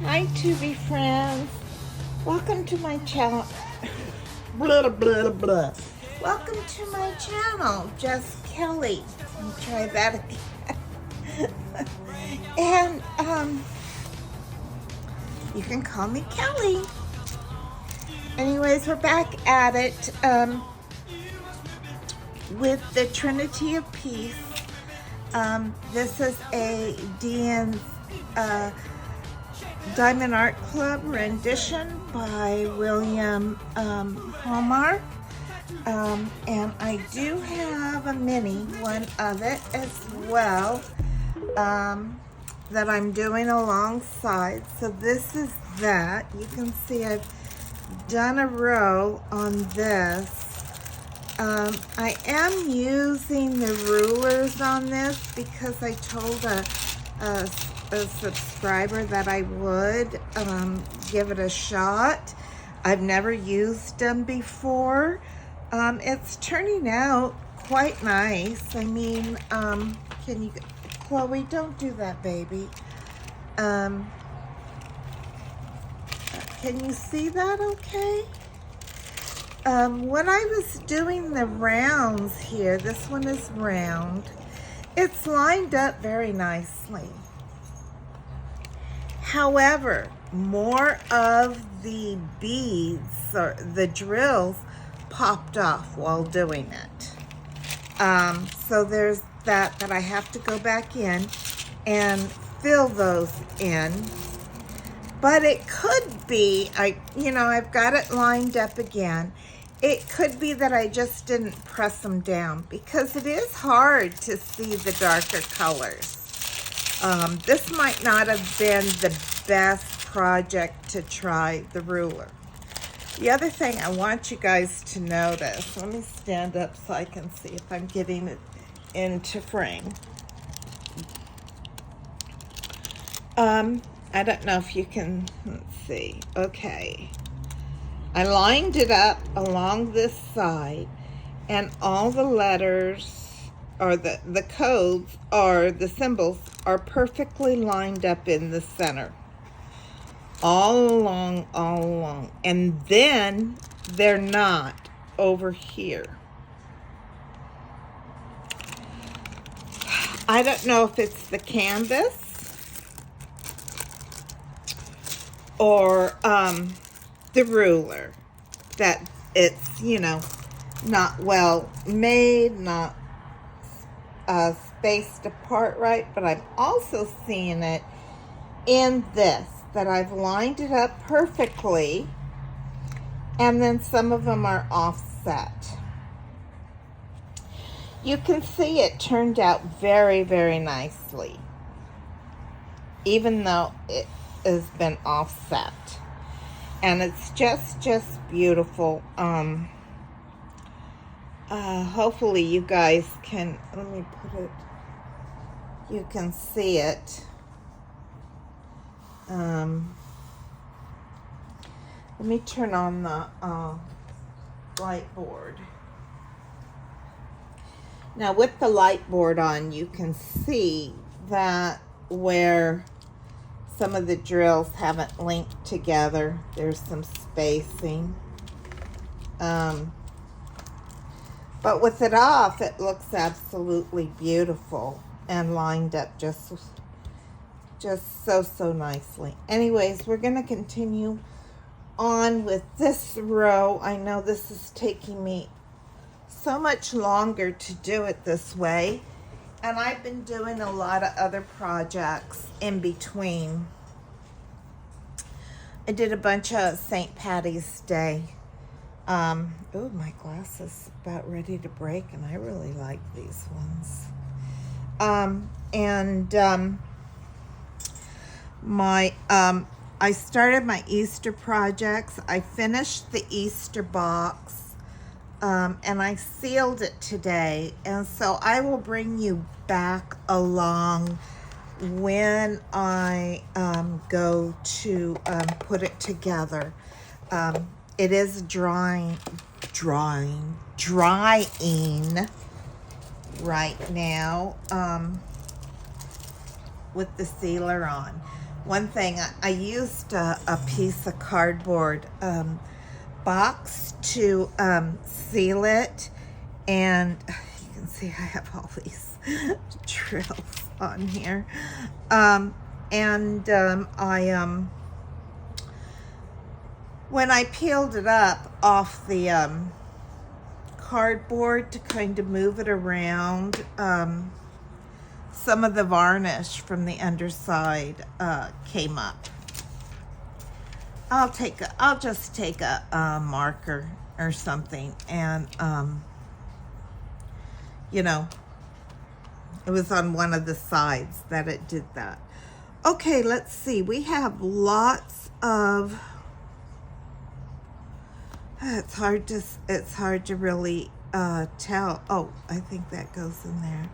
Hi, Tubi friends. Welcome to my channel. Blah, blah, blah. Welcome to my channel, Just Kelly. Let me try that again. And you can call me Kelly. Anyways, we're back at it with the Trinity of Peace. This is a Dean's Diamond Art Club rendition by William Hallmark. And I do have a mini one of it as well that I'm doing alongside. So this is that. You can see I've done a row on this. I am using the rulers on this because I told a subscriber that I would give it a shot. I've never used them before. It's turning out quite nice. I mean, can you, Chloe, don't do that, baby. Can you see that okay? When I was doing the rounds here, this one is round. It's lined up very nicely. However, more of the beads or the drills popped off while doing it. So there's that I have to go back in and fill those in. But it could be, I've got it lined up again. It could be that I just didn't press them down because it is hard to see the darker colors. This might not have been the best project to try the ruler. The other thing I want you guys to notice, let me stand up so I can see if I'm getting it into frame. I don't know if you can, let's see, okay. I lined it up along this side and all the letters or the codes or the symbols are perfectly lined up in the center. All along. And then they're not over here. I don't know if it's the canvas or the ruler that it's, not well made, not spaced apart right, but I'm also seeing it in this, that I've lined it up perfectly, and then some of them are offset. You can see it turned out very, very nicely, even though it has been offset. And it's just beautiful. Hopefully you guys can, let me put it, you can see it. Let me turn on the light board. Now with the light board on, you can see that where some of the drills haven't linked together, there's some spacing. But with it off, it looks absolutely beautiful and lined up just so nicely. Anyways, we're going to continue on with this row. I know this is taking me so much longer to do it this way, and I've been doing a lot of other projects in between. I did a bunch of St. Patty's Day. Oh, my glass is about ready to break, and I really like these ones. I started my Easter projects. I finished the Easter box, and I sealed it today. And so I will bring you back along when I go to put it together. It is drying right now with the sealer on. one thing, I used a piece of cardboard box to seal it, and you can see I have all these drills on here, when I peeled it up off the cardboard to kind of move it around, some of the varnish from the underside came up. I'll just take a marker or something, and you know, it was on one of the sides that it did that. Okay, let's see. We have lots of. It's hard to really tell. Oh, I think that goes in there.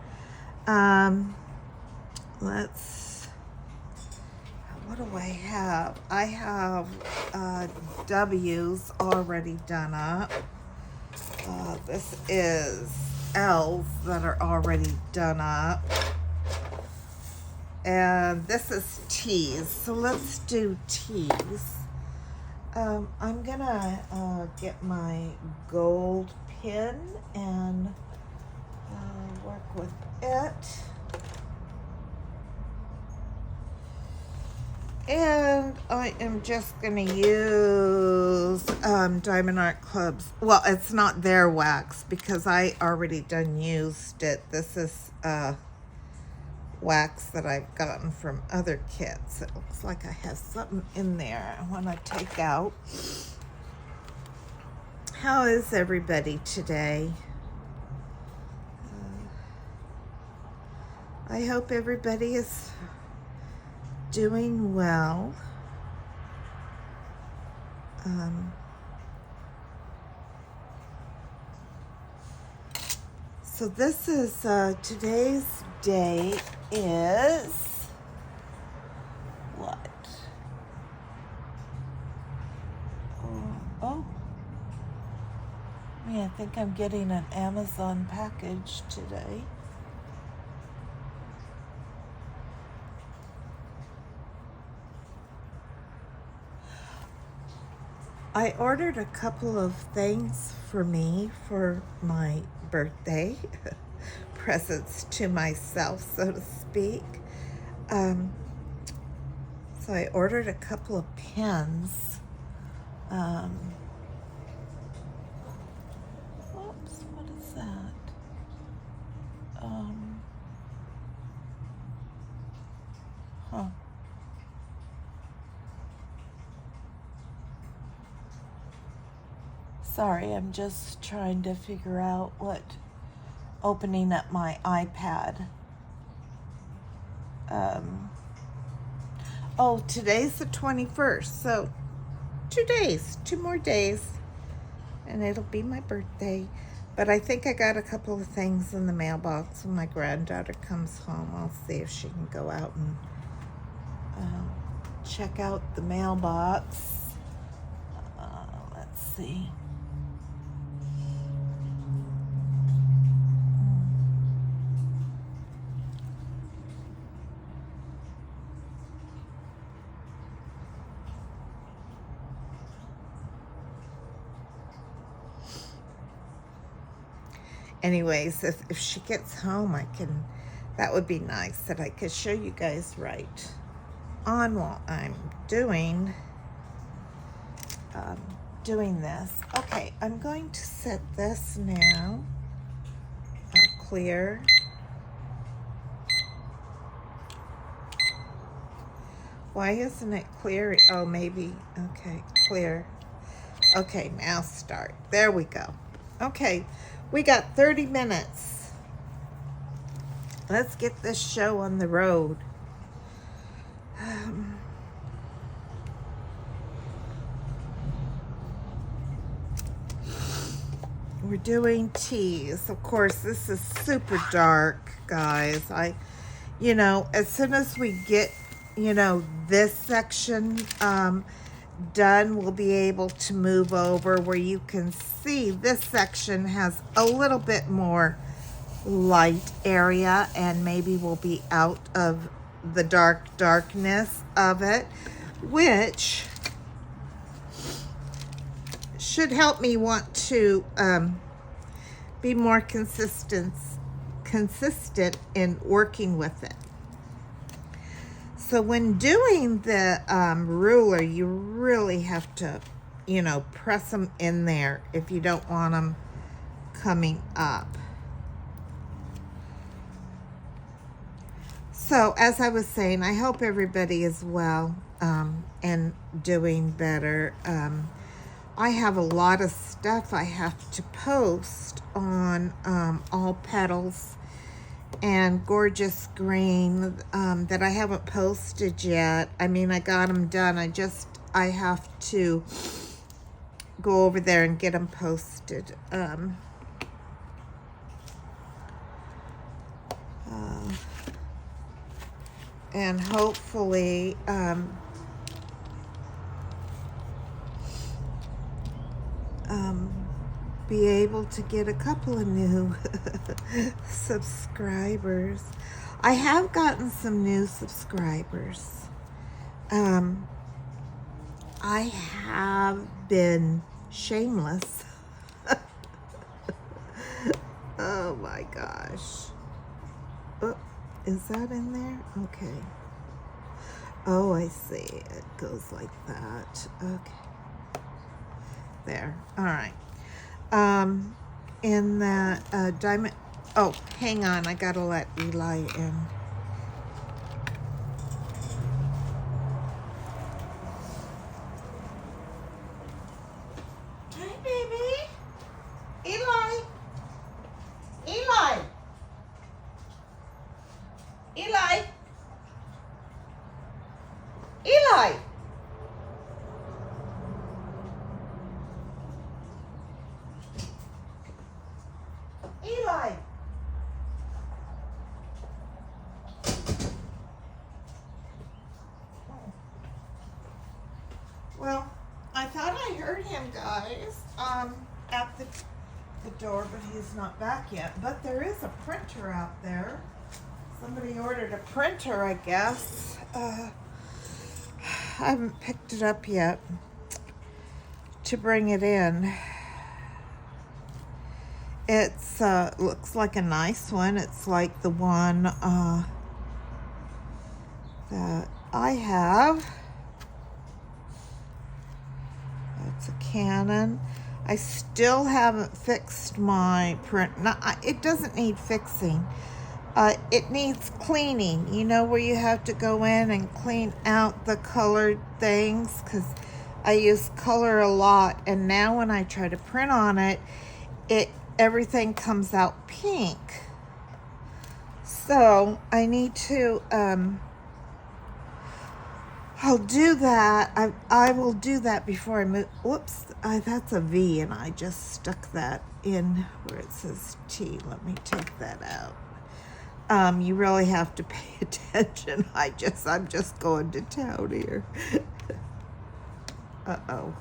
What do I have? I have W's already done up. This is L's that are already done up. And this is T's. So let's do T's. I'm gonna get my gold pin and work with it. And I am just gonna use Diamond Art Club's. Well, it's not their wax because I already used it. This is wax that I've gotten from other kits. It looks like I have something in there I want to take out. How is everybody today? I hope everybody is doing well. So this is today's date is what? Oh, I think I'm getting an Amazon package today. I ordered a couple of things for me for my birthday. Presents to myself, so to speak. So I ordered a couple of pens. Whoops, what is that? Sorry, I'm just trying to figure out opening up my iPad. Oh, today's the 21st, so 2 more days, and it'll be my birthday. But I think I got a couple of things in the mailbox. When my granddaughter comes home, I'll see if she can go out and check out the mailbox. Let's see. Anyways, if she gets home, that would be nice that I could show you guys right on while I'm doing this. Okay, I'm going to set this now. Clear. Why isn't it clear? Oh, maybe. Okay, clear. Okay, now start. There we go. Okay. We got 30 minutes. Let's get this show on the road. We're doing teas. Of course, this is super dark, guys. As soon as we get, this section done, we'll be able to move over where you can see this section has a little bit more light area, and maybe we'll be out of the darkness of it, which should help me want to be more consistent in working with it. So when doing the ruler, you really have to, you know, press them in there if you don't want them coming up. So as I was saying, I hope everybody is well and doing better. I have a lot of stuff I have to post on All Petals and Gorgeous Green that I haven't posted yet. I mean, I got them done. I have to go over there and get them posted. And hopefully be able to get a couple of new subscribers. I have gotten some new subscribers. I have been shameless. Oh my gosh. Oh, is that in there? Okay. Oh, I see. It goes like that. Okay. There. All right. In that diamond. Oh, hang on. I gotta let Eli in. Hi, baby. Eli. Eli. Eli. Eli. Eli. Well, I thought I heard him, guys, at the door, but he's not back yet. But there is a printer out there. Somebody ordered a printer, I guess. I haven't picked it up yet to bring it in. It's looks like a nice one. It's like the one that I have. It's a Canon. I still haven't fixed my print. No, it doesn't need fixing. It needs cleaning. You know, where you have to go in and clean out the colored things, because I use color a lot, and now when I try to print on it, everything comes out pink. So I need to I'll do that. I will do that before I move. Whoops, that's a V, and I just stuck that in where it says T. Let me take that out. You really have to pay attention. I'm just going to town here. Uh-oh.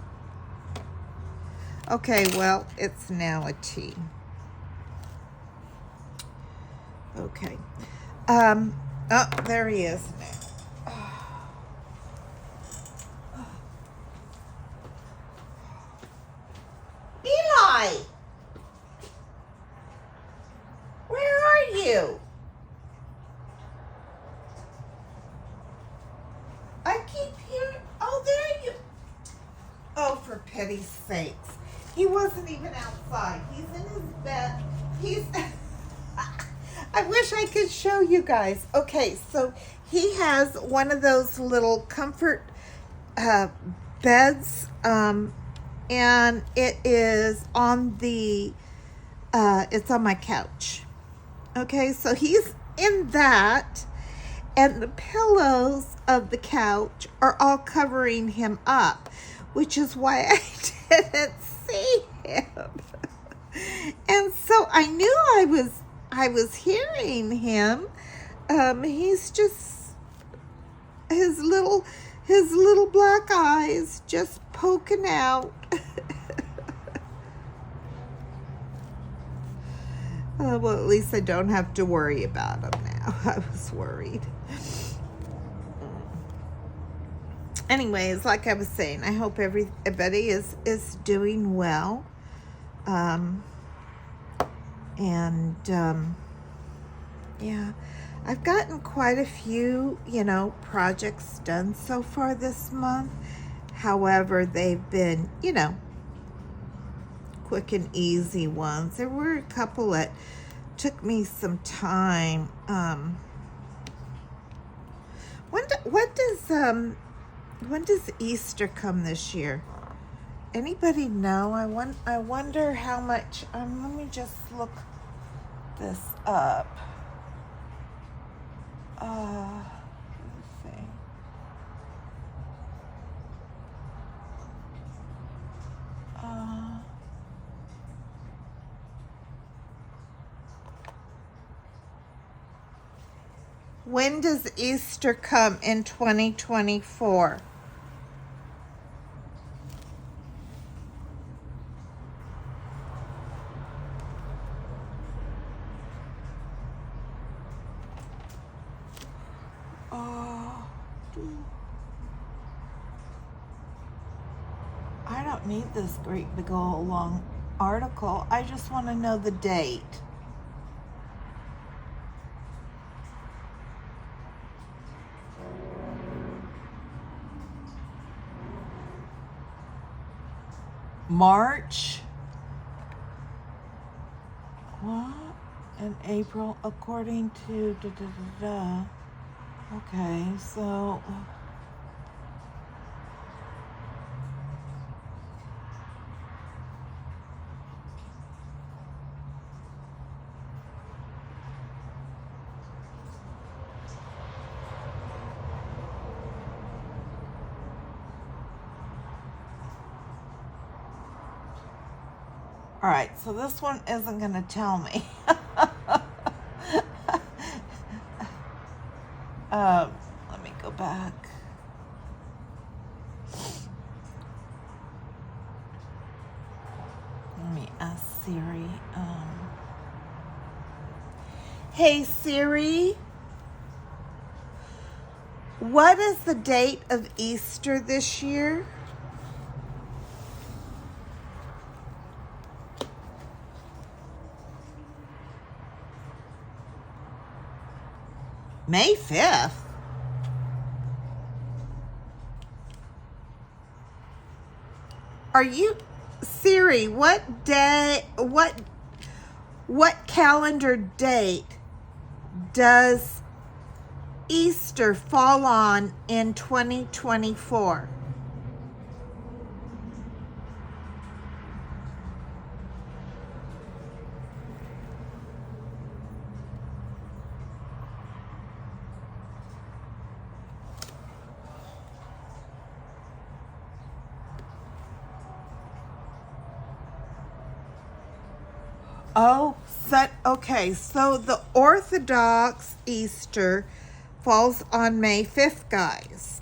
Okay, well, it's now a T. Okay. Oh, there he is now. Eli! Where are you? I keep hearing... Oh, there you... Oh, for pity's sakes. He wasn't even outside. He's in his bed. I wish I could show you guys. Okay, so he has one of those little comfort beds, and it is on the, it's on my couch. Okay, so he's in that, and the pillows of the couch are all covering him up, which is why I didn't see him. And so I knew I was hearing him. He's just, his little black eyes just poking out. Well, at least I don't have to worry about him now. I was worried. anyways, like I was saying, I hope everybody is doing well. Yeah, I've gotten quite a few, projects done so far this month. However, they've been, quick and easy ones. There were a couple that took me some time. When does Easter come this year? Anybody know? I wonder how much. Let me just look this up. Let's see. When does Easter come in 2024? I don't need this great big old long article. I just want to know the date. March. What? In April, according to Okay, so all right, so this one isn't going to tell me. Let me go back. Let me ask Siri. Hey Siri, what is the date of Easter this year? May 5th? Are you, Siri, what day, what calendar date does Easter fall on in 2024? Oh, okay. So the Orthodox Easter falls on May 5th, guys.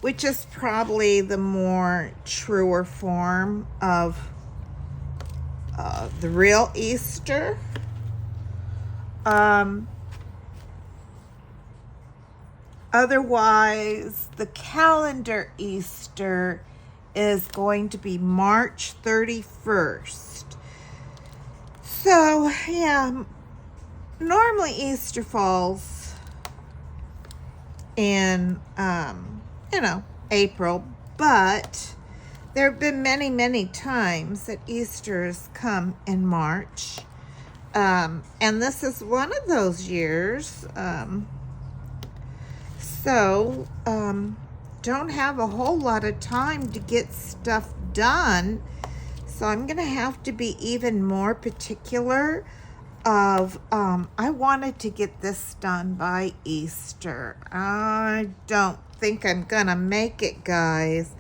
Which is probably the more truer form of the real Easter. Otherwise, the calendar Easter is going to be March 31st. So, yeah, normally Easter falls in, April, but there have been many, many times that Easter has come in March. And this is one of those years. Don't have a whole lot of time to get stuff done, so I'm gonna have to be even more particular of I wanted to get this done by Easter. I don't think I'm gonna make it, guys,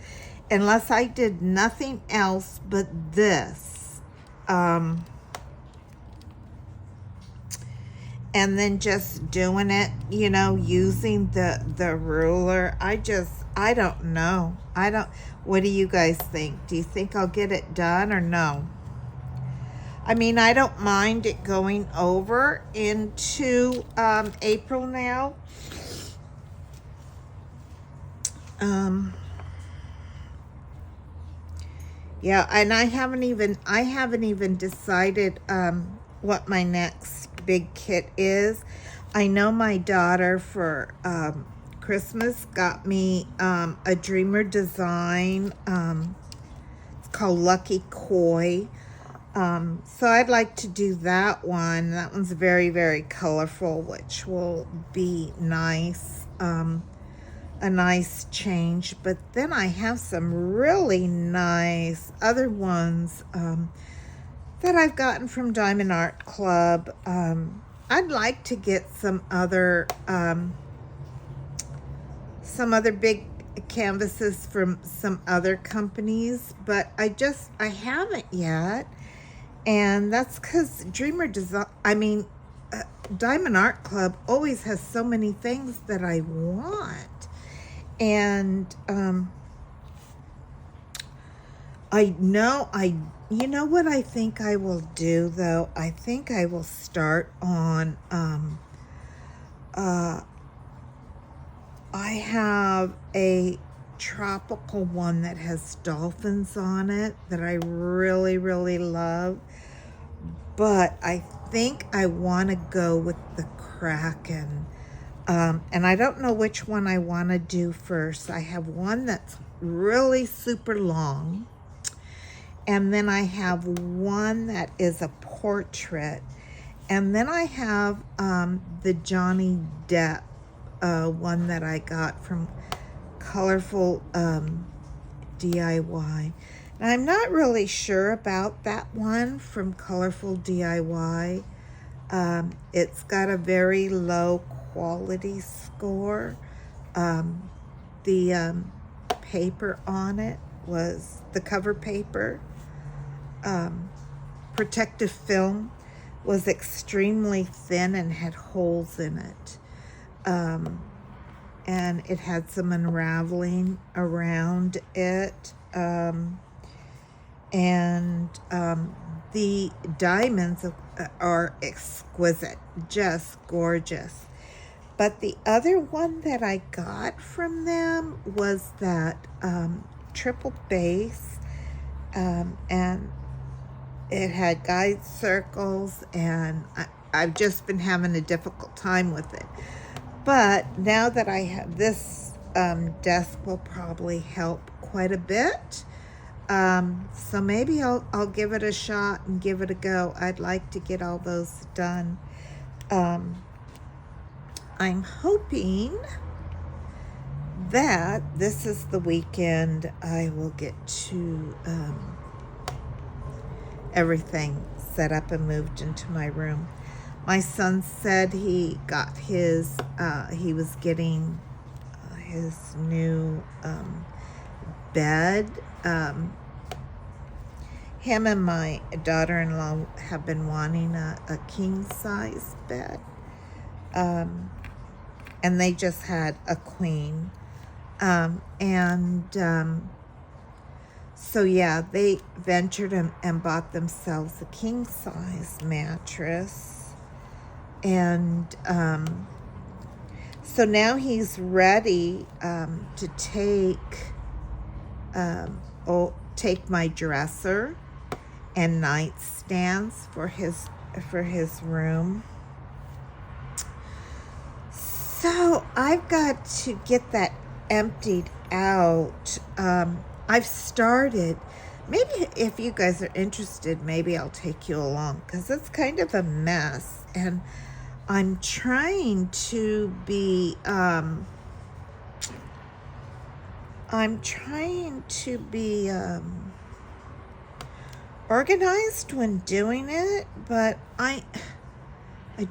unless I did nothing else but this, and then just doing it, using the ruler. I don't know. What do you guys think? Do you think I'll get it done or no? I mean, I don't mind it going over into April now. Um, yeah, and I haven't even decided what my next big kit is. I know my daughter for Christmas got me a Dreamer design. It's called Lucky Koi. So I'd like to do that one. That one's very, very colorful, which will be nice. A nice change. But then I have some really nice other ones that I've gotten from Diamond Art Club. I'd like to get some other big canvases from some other companies, but I haven't yet. And that's because Diamond Art Club always has so many things that I want. And you know what I think I will do, though? I think I will start on, I have a tropical one that has dolphins on it that I really, really love. But I think I want to go with the Kraken. And I don't know which one I want to do first. I have one that's really super long. And then I have one that is a portrait. And then I have the Johnny Depp one that I got from Colorful DIY. And I'm not really sure about that one from Colorful DIY. It's got a very low quality score. The paper on it was the cover paper. Protective film was extremely thin and had holes in it. And it had some unraveling around it. The diamonds are exquisite, just gorgeous. But the other one that I got from them was that triple base, and it had guide circles, and I've just been having a difficult time with it. But now that I have this desk will probably help quite a bit. So maybe I'll give it a shot and give it a go. I'd like to get all those done. I'm hoping that this is the weekend I will get to everything set up and moved into my room. My son said he got his, he was getting his new bed. Him and my daughter-in-law have been wanting a king-size bed. And they just had a queen. So yeah, they ventured and bought themselves a king-size mattress. And so now he's ready to take my dresser and nightstands for his room. So I've got to get that emptied out. I've started. Maybe if you guys are interested, maybe I'll take you along, because it's kind of a mess, and I'm trying to be organized when doing it, but I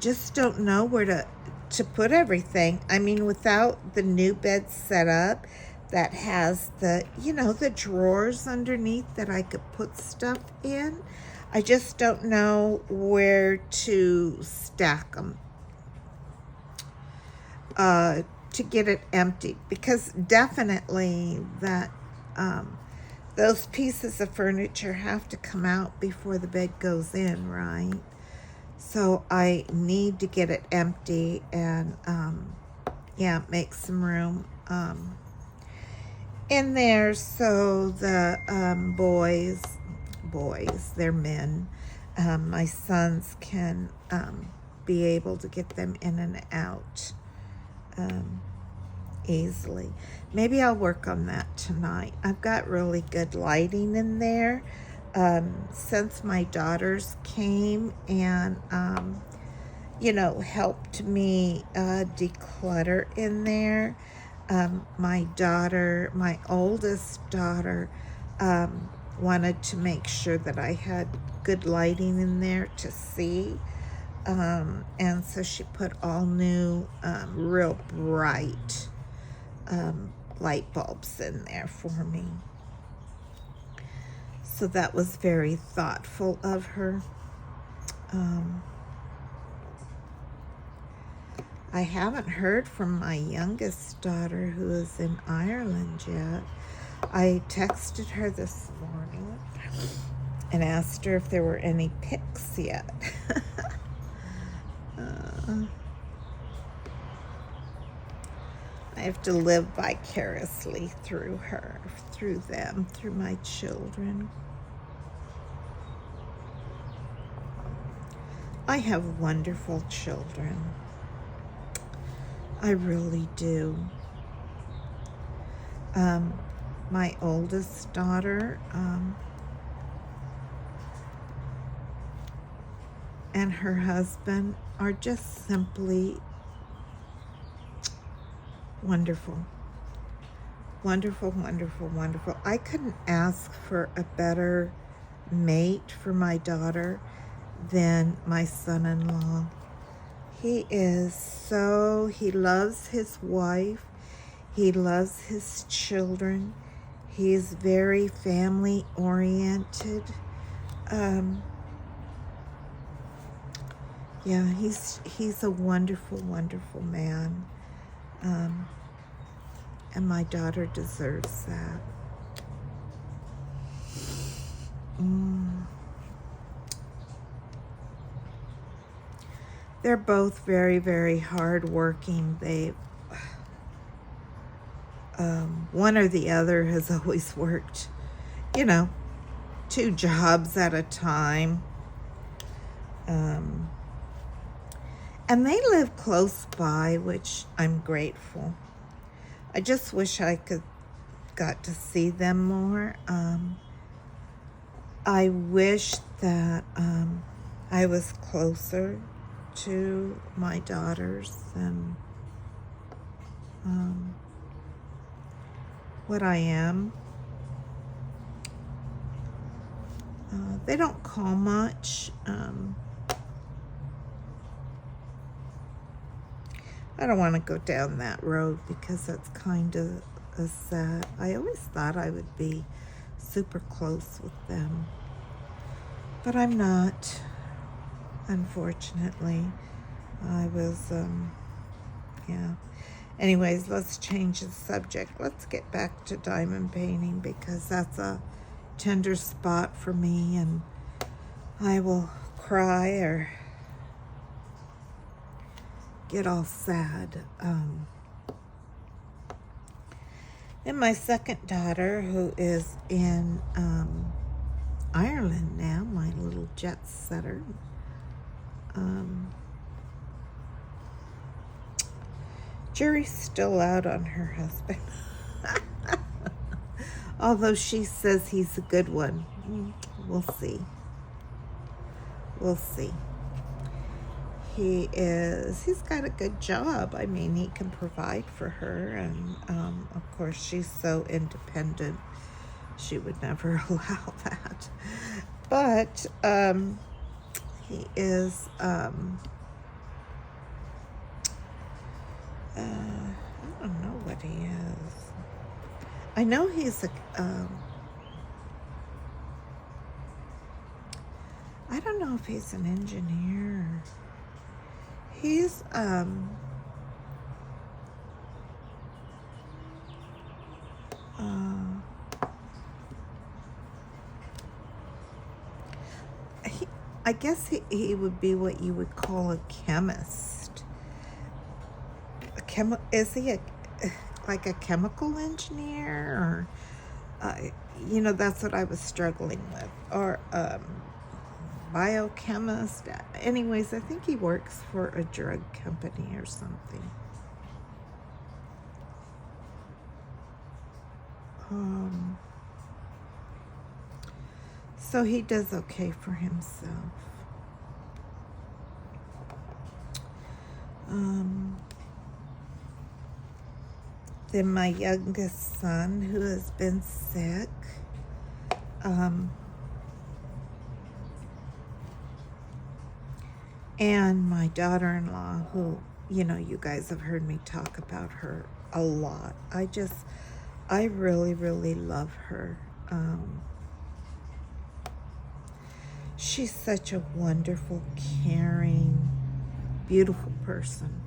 just don't know where to put everything. I mean, without the new bed set up that has the drawers underneath that I could put stuff in, I just don't know where to stack them to get it emptied, because definitely that those pieces of furniture have to come out before the bed goes in, right? So I need to get it empty and make some room. in there so the boys, they're men, my sons can be able to get them in and out easily. Maybe I'll work on that tonight. I've got really good lighting in there. Since my daughters came and helped me declutter in there. My oldest daughter, wanted to make sure that I had good lighting in there to see. And so she put all new, real bright light bulbs in there for me. So that was very thoughtful of her. I haven't heard from my youngest daughter, who is in Ireland, yet. I texted her this morning and asked her if there were any pics yet. I have to live vicariously through her, through them, through my children. I have wonderful children. I really do. My oldest daughter and her husband are just simply wonderful. Wonderful, wonderful, wonderful. I couldn't ask for a better mate for my daughter than my son-in-law. He loves his wife. He loves his children. He's very family oriented. Yeah, he's a wonderful, wonderful man. And my daughter deserves that. They're both very, very hardworking. One or the other has always worked, 2 jobs at a time. And they live close by, which I'm grateful. I just wish I got to see them more. I wish that I was closer to my daughters than what I am. They don't call much. I don't want to go down that road because that's kind of sad. I always thought I would be super close with them, but I'm not. Unfortunately, I was, yeah. Anyways, let's change the subject. Let's get back to diamond painting because that's a tender spot for me, and I will cry or get all sad. And my second daughter, who is in Ireland now, my little jet setter, jury's still out on her husband. Although she says he's a good one. We'll see. We'll see. He's got a good job. I mean, he can provide for her, and of course she's so independent she would never allow that. But he is I don't know what he is. I know he's I don't know if he's an engineer. He's I guess he would be what you would call a chemist. Is he like a chemical engineer, or you know, that's what I was struggling with, or biochemist. Anyways, I think he works for a drug company or something. So he does okay for himself. Then my youngest son, who has been sick, and my daughter-in-law, who, you know, you guys have heard me talk about her a lot. I really, really love her. She's such a wonderful, caring, beautiful person.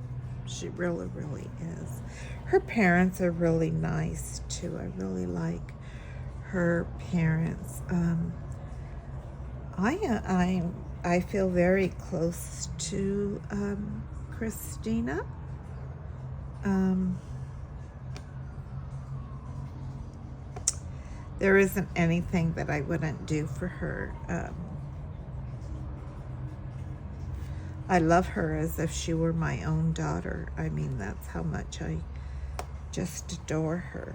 She really, really is. Her parents are really nice too. I really like her parents. I feel very close to Christina. There isn't anything that I wouldn't do for her. I love her as if she were my own daughter. I mean, that's how much I just adore her.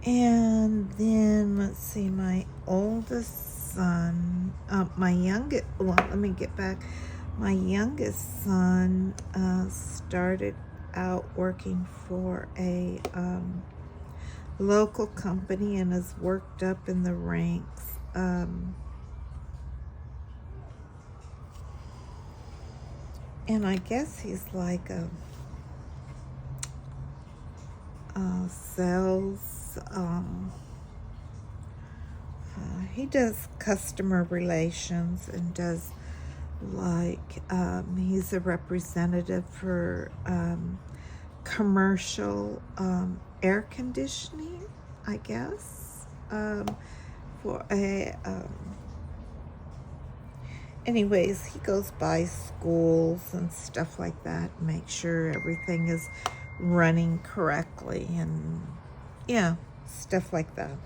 And then, let's see, my oldest son, let me get back. My youngest son started out working for a local company and has worked up in the ranks. And I guess he's like a sales. He does customer relations and does like he's a representative for commercial air conditioning, I guess, for a anyways, he goes by schools and stuff like that, make sure everything is running correctly, and yeah, stuff like that.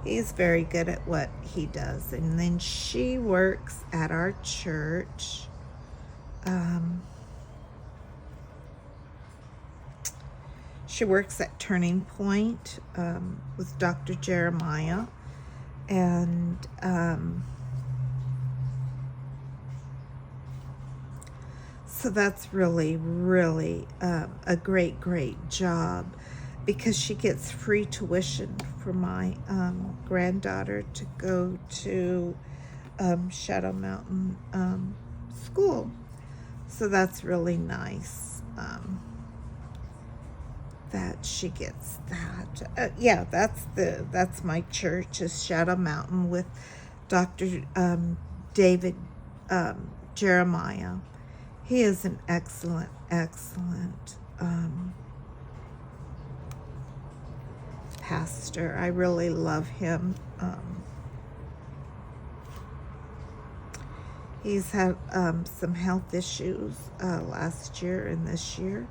He's very good at what he does. And then she works at our church. She works at Turning Point with Dr. Jeremiah. And so that's really, really a great, great job, because she gets free tuition for my granddaughter to go to Shadow Mountain School. So that's really nice that she gets that. Yeah, that's my church, is Shadow Mountain with Dr. David Jeremiah. He is an excellent, excellent pastor. I really love him. He's had some health issues last year and this year.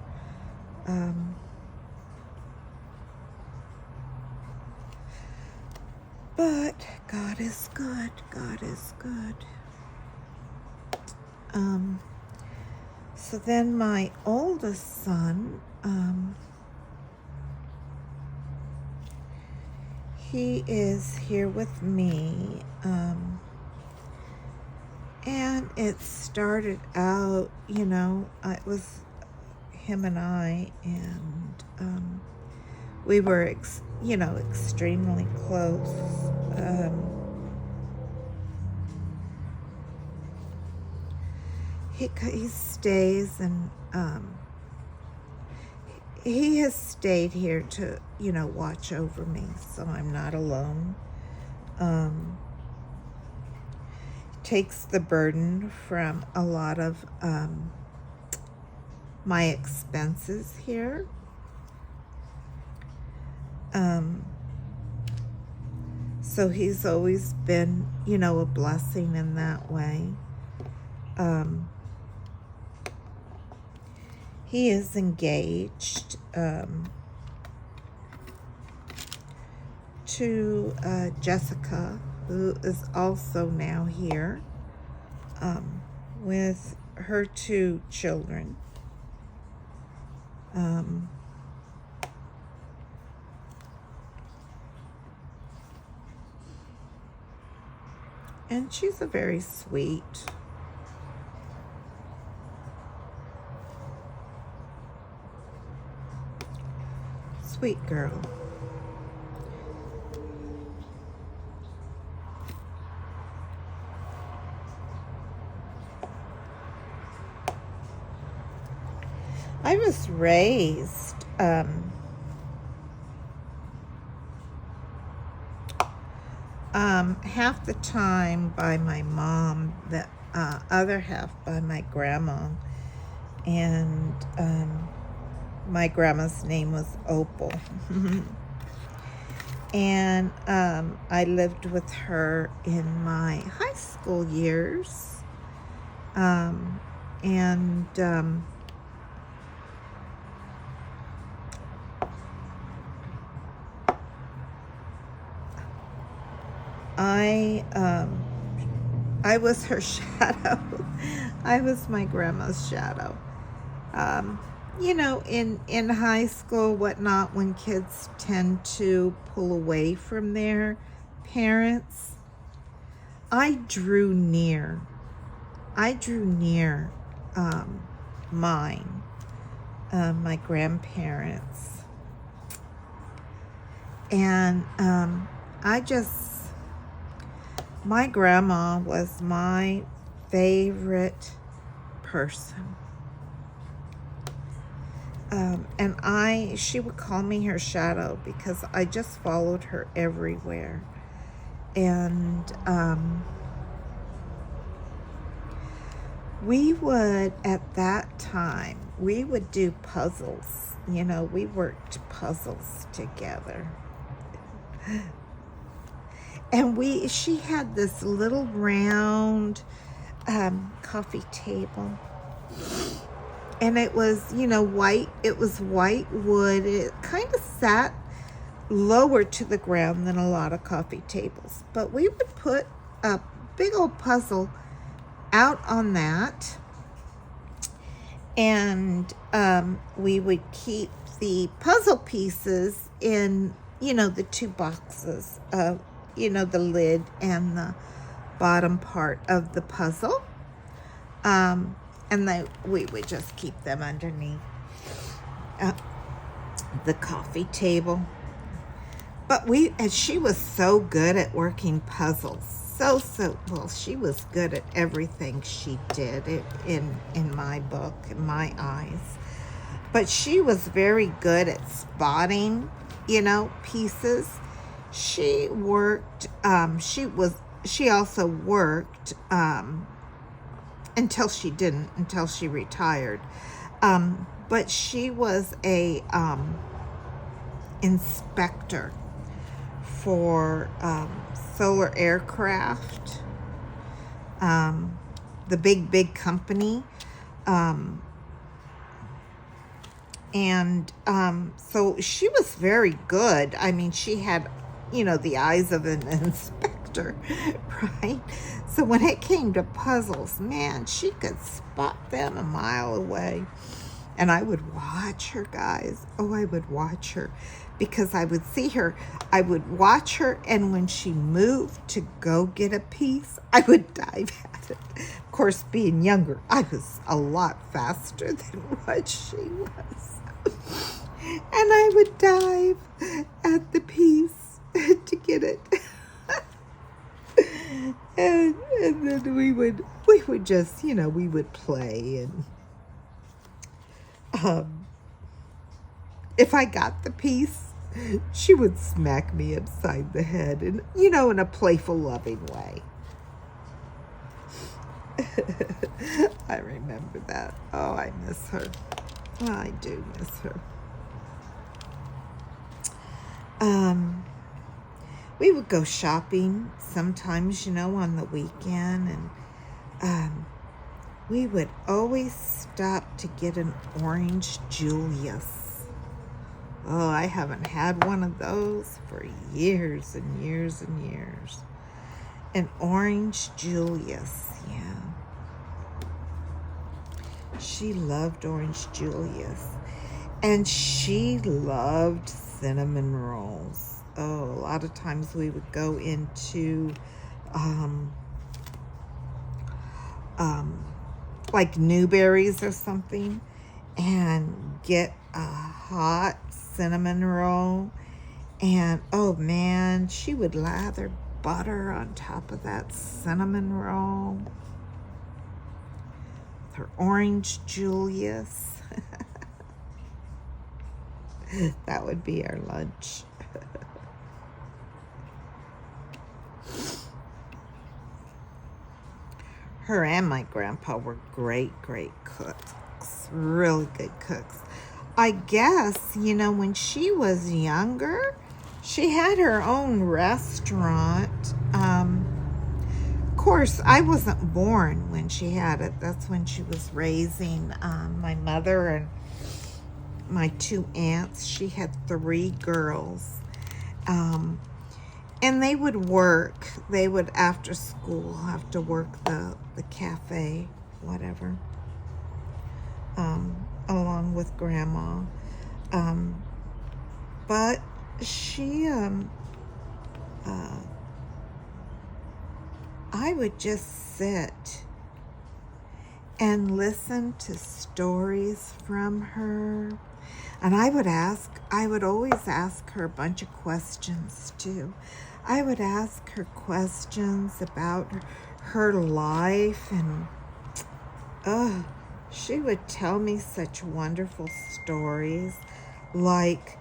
But God is good. God is good. So then my oldest son, he is here with me, and it started out, you know, it was him and I, and we were, extremely close. He stays, and he has stayed here to, watch over me, so I'm not alone. Takes the burden from a lot of my expenses here. So he's always been, you know, a blessing in that way. He is engaged to Jessica, who is also now here with her 2 children. And she's a very sweet, girl. I was raised half the time by my mom, the other half by my grandma, and my grandma's name was Opal. And I lived with her in my high school years, and I was her shadow. I was my grandma's shadow. You know, in high school, whatnot, when kids tend to pull away from their parents, I drew near. Mine, my grandparents. And my grandma was my favorite person. And she would call me her shadow because I just followed her everywhere. And we would, at that time, we would do puzzles. You know, we worked puzzles together. And she had this little round coffee table. And it was, you know, white. It was white wood. It kind of sat lower to the ground than a lot of coffee tables. But we would put a big old puzzle out on that. And we would keep the puzzle pieces in, you know, the 2 boxes of, you know, the lid and the bottom part of the puzzle. And we would just keep them underneath the coffee table. But she was so good at working puzzles. Well, she was good at everything she did in my book, in my eyes. But she was very good at spotting, you know, pieces. She worked, she also worked, until she retired. But she was a inspector for solar aircraft, the big company. So she was very good. I mean, she had, you know, the eyes of an inspector, right? So when it came to puzzles, man, she could spot them a mile away. And I would watch her, guys. Oh, I would watch her because I would see her. I would watch her, and when she moved to go get a piece, I would dive at it. Of course, being younger, I was a lot faster than what she was. And I would dive at the piece to get it. And then we would just, you know, we would play, and if I got the piece, she would smack me upside the head, and, you know, in a playful, loving way. I remember that. Oh, I miss her. I do miss her. we would go shopping sometimes, on the weekend, and we would always stop to get an orange Julius. Oh, I haven't had one of those for years and years and years. An orange Julius, yeah. She loved orange Julius. And she loved cinnamon rolls. Oh, a lot of times we would go into like Newberry's or something and get a hot cinnamon roll. And oh man, she would lather butter on top of that cinnamon roll with her orange Julius. That would be our lunch. Her and my grandpa were great cooks. Really good cooks. I guess, when she was younger, she had her own restaurant. Of course, I wasn't born when she had it. That's when she was raising my mother and my 2 aunts. She had 3 girls. And they would work. They would, after school, have to work the cafe, whatever, along with Grandma. But she, I would just sit and listen to stories from her. And I would always ask her a bunch of questions too. I would ask her questions about her life, and she would tell me such wonderful stories. Like,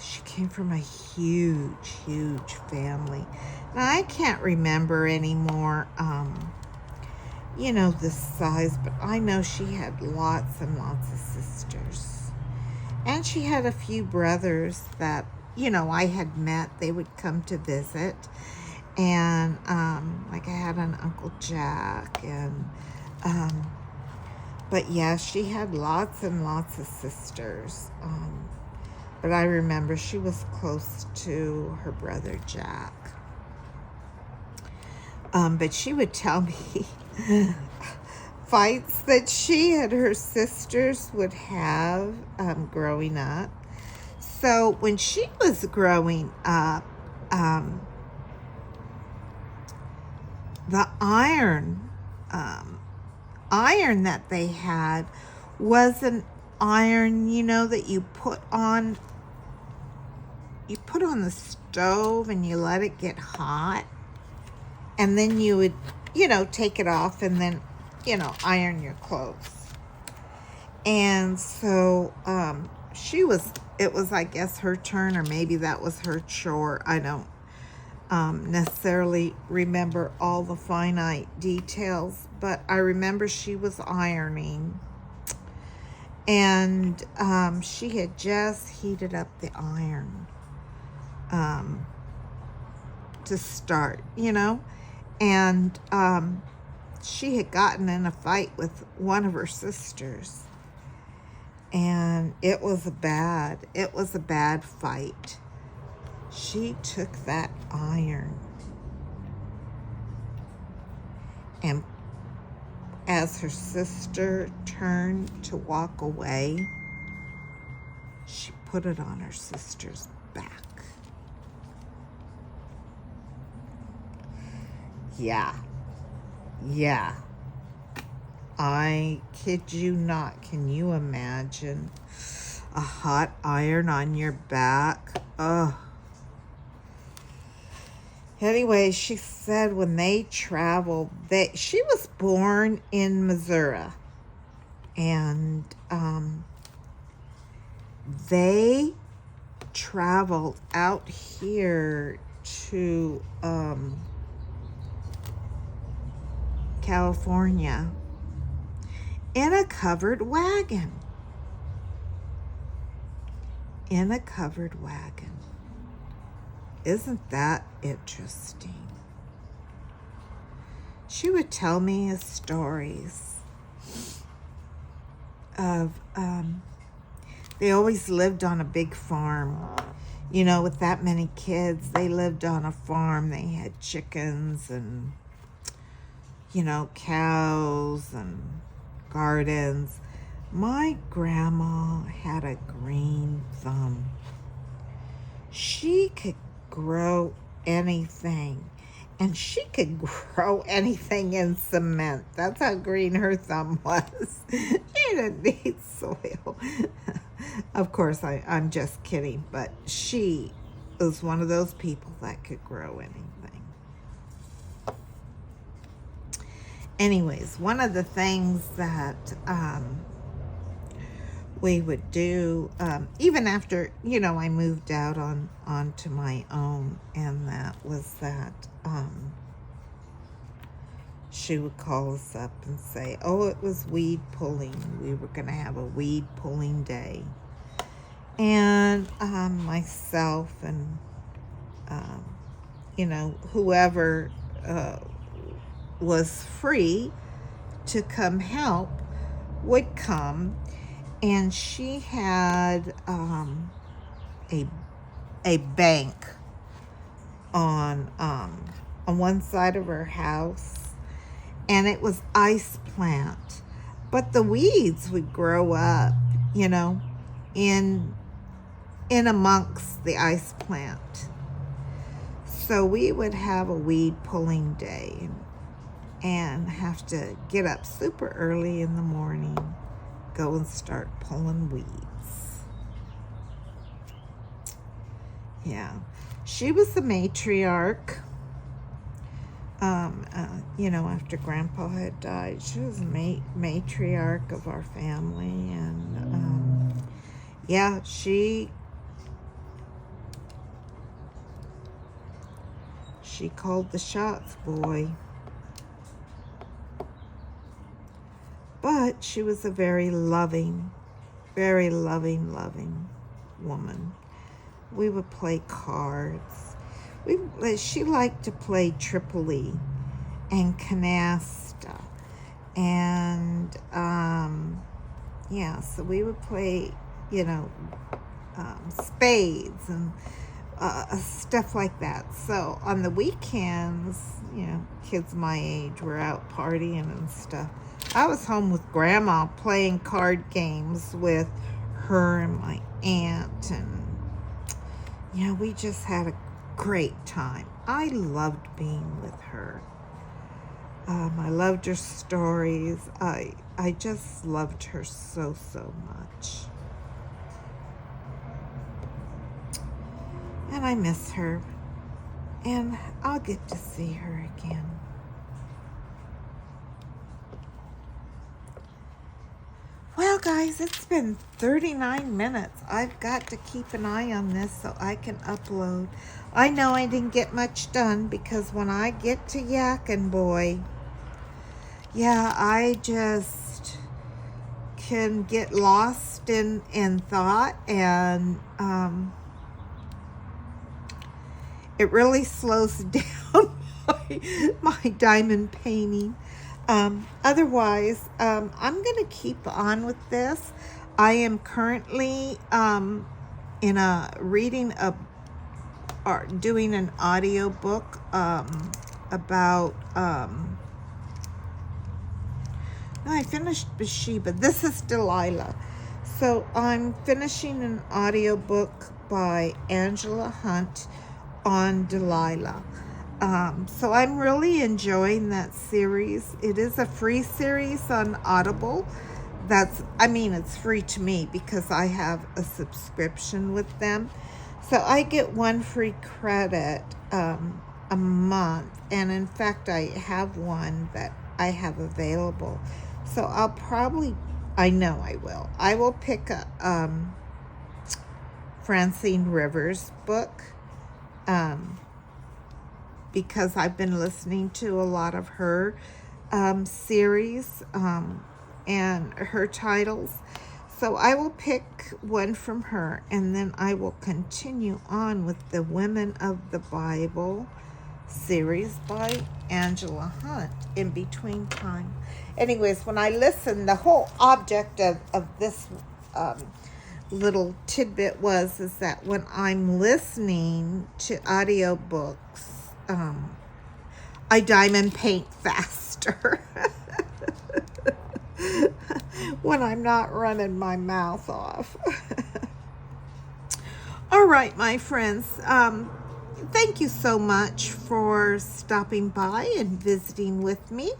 she came from a huge family. Now, I can't remember anymore, the size, but I know she had lots and lots of sisters. And she had a few brothers that, I had met. They would come to visit. And, like, I had an Uncle Jack. And, but yeah, she had lots and lots of sisters. But I remember she was close to her brother Jack. But she would tell me fights that she and her sisters would have growing up. So when she was growing up, the iron that they had was an iron, that you put on the stove and you let it get hot, and then you would, take it off and then, iron your clothes. And so it was, I guess, her turn, or maybe that was her chore. I don't necessarily remember all the finite details, but I remember she was ironing. And she had just heated up the iron to start, and she had gotten in a fight with one of her sisters, and it was a bad fight. She took that iron, and as her sister turned to walk away, she put it on her sister's back. Yeah. I kid you not. Can you imagine a hot iron on your back? Ugh. Anyway, she said when they traveled, she was born in Missouri, and they traveled out here to California in a covered wagon. Isn't that interesting? She would tell me his stories of, they always lived on a big farm. You know, with that many kids, they lived on a farm. They had chickens and, you know, cows and gardens. My grandma had a green thumb. She could grow anything. And she could grow anything in cement. That's how green her thumb was. She didn't need soil. Of course, I'm just kidding. But she was one of those people that could grow anything. Anyways, one of the things that we would do, even after, you know, I moved out onto my own, and that was that she would call us up and say, oh, it was weed pulling. We were going to have a weed pulling day. And myself and, you know, whoever was free to come help would come. And she had a bank on one side of her house, and it was ice plant. But the weeds would grow up, you know, in amongst the ice plant. So we would have a weed pulling day and have to get up super early in the morning, go and start pulling weeds. Yeah, she was the matriarch. You know, after Grandpa had died, she was the matriarch of our family, and yeah, she called the shots, boy. But she was a very loving woman. We would play cards. She liked to play Tripoli and canasta. And, yeah, so we would play, you know, spades and stuff like that. So on the weekends, you know, kids my age were out partying and stuff. I was home with Grandma playing card games with her and my aunt, and you know, we just had a great time. I loved being with her. I loved her stories. I just loved her so much. And I miss her. And I'll get to see her again. Well, guys, it's been 39 minutes. I've got to keep an eye on this so I can upload. I know I didn't get much done because when I get to yakking, boy, yeah, I just can get lost in thought, and it really slows down my diamond painting. Otherwise, I'm going to keep on with this. I am currently doing an audio book about no, I finished Bathsheba. This is Delilah. So I'm finishing an audio book by Angela Hunt on Delilah. So I'm really enjoying that series. It is a free series on Audible. It's free to me because I have a subscription with them. So I get one free credit a month. And in fact, I have one that I have available. So I know I will. I will pick a Francine Rivers book. Because I've been listening to a lot of her series and her titles. So I will pick one from her, and then I will continue on with the Women of the Bible series by Angela Hunt in between time. Anyways, when I listen, the whole object of this little tidbit is that when I'm listening to audiobooks, I diamond paint faster when I'm not running my mouth off. All right, my friends, thank you so much for stopping by and visiting with me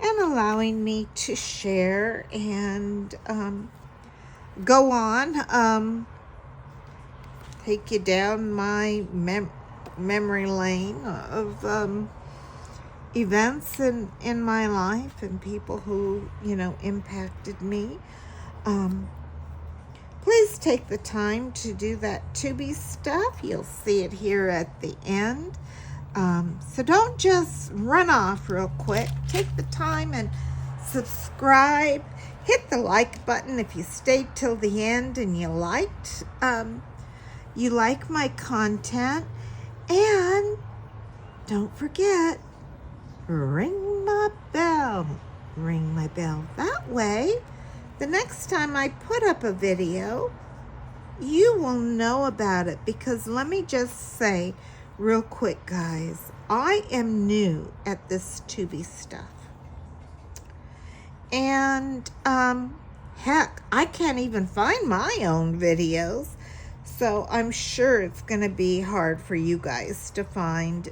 and allowing me to share and go on, take you down my memory lane of events in my life and people who, impacted me. Please take the time to do that Tubi stuff. You'll see it here at the end. So don't just run off real quick. Take the time and subscribe. Hit the like button if you stayed till the end and you like my content. And don't forget, ring my bell. Ring my bell. That way, the next time I put up a video, you will know about it. Because let me just say real quick, guys, I am new at this Tubi stuff. And heck, I can't even find my own videos. So I'm sure it's going to be hard for you guys to find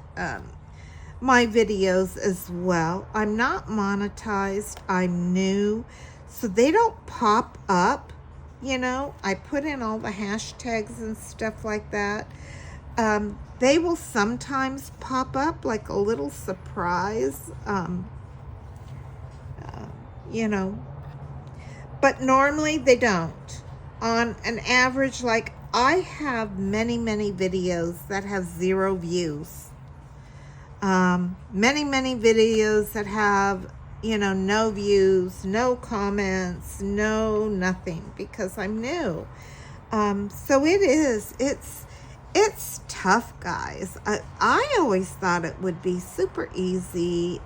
my videos as well. I'm not monetized. I'm new. So they don't pop up, I put in all the hashtags and stuff like that. They will sometimes pop up like a little surprise, but normally they don't. On an average, like I have many videos that have 0 views. Many videos that have no views, no comments, no nothing, because I'm new. So it's tough, guys. I always thought it would be super easy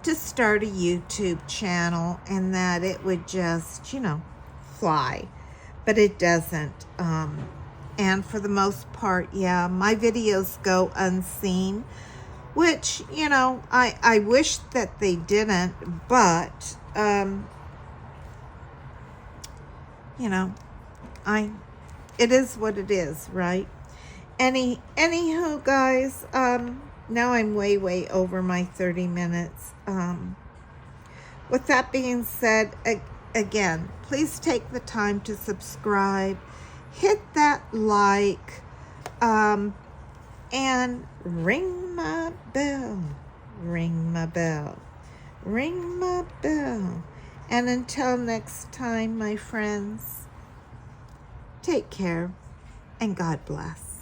to start a YouTube channel and that it would just, fly, but it doesn't. And for the most part, yeah, my videos go unseen, which, I wish that they didn't, but, it is what it is, right? Anywho, guys, now I'm way over my 30 minutes. With that being said, again, please take the time to subscribe, hit that like, and ring my bell, ring my bell, ring my bell. And until next time, my friends, take care and God bless.